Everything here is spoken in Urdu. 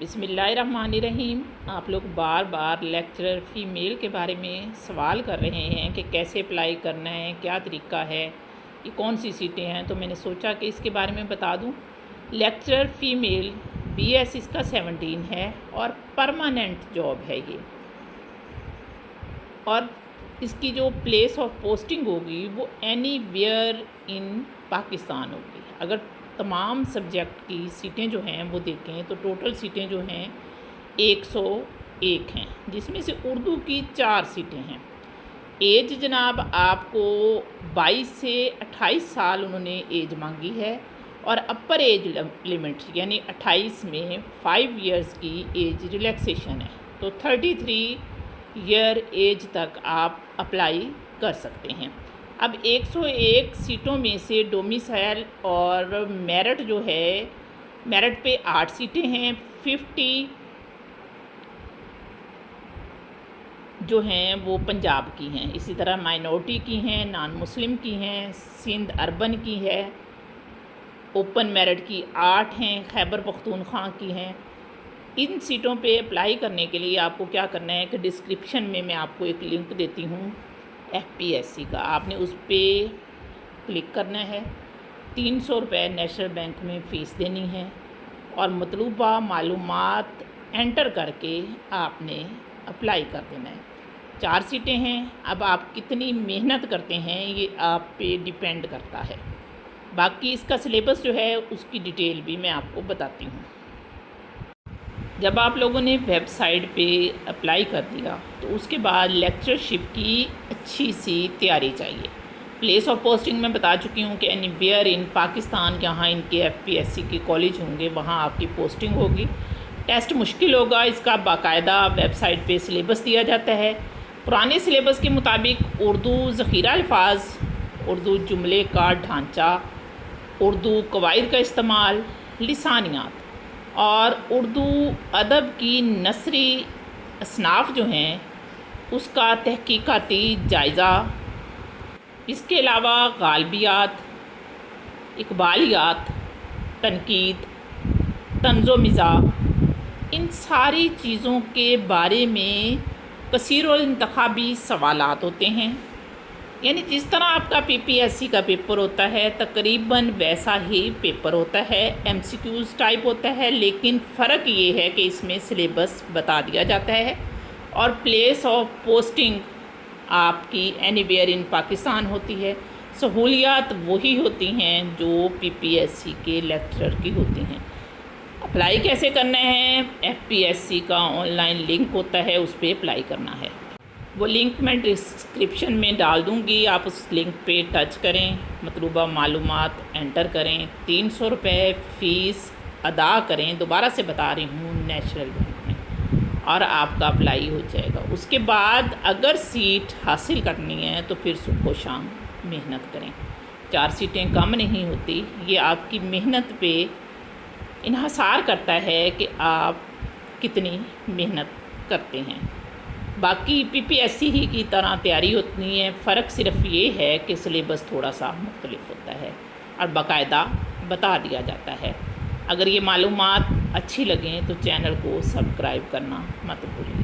بسم اللہ الرحمن الرحیم۔ آپ لوگ بار بار لیکچرر فیمیل کے بارے میں سوال کر رہے ہیں کہ کیسے اپلائی کرنا ہے، کیا طریقہ ہے، یہ کون سی سیٹیں ہیں، تو میں نے سوچا کہ اس کے بارے میں بتا دوں۔ لیکچرر فیمیل بی ایس اس کا 17 ہے اور پرماننٹ جاب ہے یہ، اور اس کی جو پلیس آف پوسٹنگ ہوگی وہ اینی ویئر ان پاکستان ہوگی۔ اگر تمام سبجیکٹ کی سیٹیں جو ہیں وہ دیکھیں تو ٹوٹل سیٹیں جو ہیں 101 ہیں، جس میں سے اردو کی 4 سیٹیں ہیں۔ ایج جناب آپ کو 22 سے 28 سال انہوں نے ایج مانگی ہے، اور اپر ایج لمٹ یعنی 28 میں 5 ایئرس کی ایج ریلیکسیشن ہے، تو 33 ایئر ایج تک آپ اپلائی کر سکتے ہیں۔ اب 101 سیٹوں میں سے ڈومیسائل اور میرٹ جو ہے، میرٹ پہ 8 سیٹیں ہیں، 50 جو ہیں وہ پنجاب کی ہیں، اسی طرح مائنورٹی کی ہیں، نان مسلم کی ہیں، سندھ اربن کی ہے، اوپن میرٹ کی 8 ہیں، خیبر پختونخوا کی ہیں۔ ان سیٹوں پہ اپلائی کرنے کے لیے آپ کو کیا کرنا ہے کہ ڈسکرپشن میں آپ کو ایک لنک دیتی ہوں FPSC کا، آپ نے اس پہ کلک کرنا ہے۔ 300 روپے نیشنل بینک میں فیس دینی ہے، اور مطلوبہ معلومات انٹر کر کے آپ نے اپلائی کر دینا ہے۔ 4 سیٹیں ہیں، اب آپ کتنی محنت کرتے ہیں یہ آپ پہ ڈیپینڈ کرتا ہے۔ باقی اس کا سلیبس جو ہے اس کی ڈیٹیل بھی میں آپ کو بتاتی ہوں۔ جب آپ لوگوں نے ویب سائٹ پہ اپلائی کر دیا تو اس کے بعد لیکچرشپ کی اچھی سی تیاری چاہیے۔ پلیس آف پوسٹنگ میں بتا چکی ہوں کہ اینی ویئر ان پاکستان، جہاں ان کے FPSC کے کالج ہوں گے وہاں آپ کی پوسٹنگ ہوگی۔ ٹیسٹ مشکل ہوگا، اس کا باقاعدہ ویب سائٹ پہ سلیبس دیا جاتا ہے۔ پرانے سلیبس کے مطابق اردو ذخیرہ الفاظ، اردو جملے کا ڈھانچہ، اردو قواعد کا استعمال، لسانیات، اور اردو ادب کی نثری اصناف جو ہیں اس کا تحقیقاتی جائزہ، اس کے علاوہ غالبیات، اقبالیات، تنقید، طنز و مزاح، ان ساری چیزوں کے بارے میں کثیر الانتخابی سوالات ہوتے ہیں۔ یعنی جس طرح آپ کا PPSC کا پیپر ہوتا ہے تقریباً ویسا ہی پیپر ہوتا ہے، MCQs ٹائپ ہوتا ہے، لیکن فرق یہ ہے کہ اس میں سلیبس بتا دیا جاتا ہے، اور پلیس آف پوسٹنگ آپ کی اینی ویئر ان پاکستان ہوتی ہے۔ سہولیات وہی ہوتی ہیں جو PPSC کے لیکچرر کی ہوتی ہیں۔ اپلائی کیسے کرنا ہے؟ FPSC کا آن لائن لنک ہوتا ہے، اس پہ اپلائی کرنا ہے۔ وہ لنک میں ڈسکرپشن میں ڈال دوں گی، آپ اس لنک پہ ٹچ کریں، مطلوبہ معلومات انٹر کریں، 300 روپے فیس ادا کریں، دوبارہ سے بتا رہی ہوں نیشنل بینک میں، اور آپ کا اپلائی ہو جائے گا۔ اس کے بعد اگر سیٹ حاصل کرنی ہے تو پھر صبح و شام محنت کریں۔ 4 سیٹیں کم نہیں ہوتی، یہ آپ کی محنت پہ انحصار کرتا ہے کہ آپ کتنی محنت کرتے ہیں۔ باقی PPSC ہی کی طرح تیاری ہوتی ہے، فرق صرف یہ ہے کہ سلیبس تھوڑا سا مختلف ہوتا ہے اور باقاعدہ بتا دیا جاتا ہے۔ اگر یہ معلومات اچھی لگیں تو چینل کو سبسکرائب کرنا مت بھولیں۔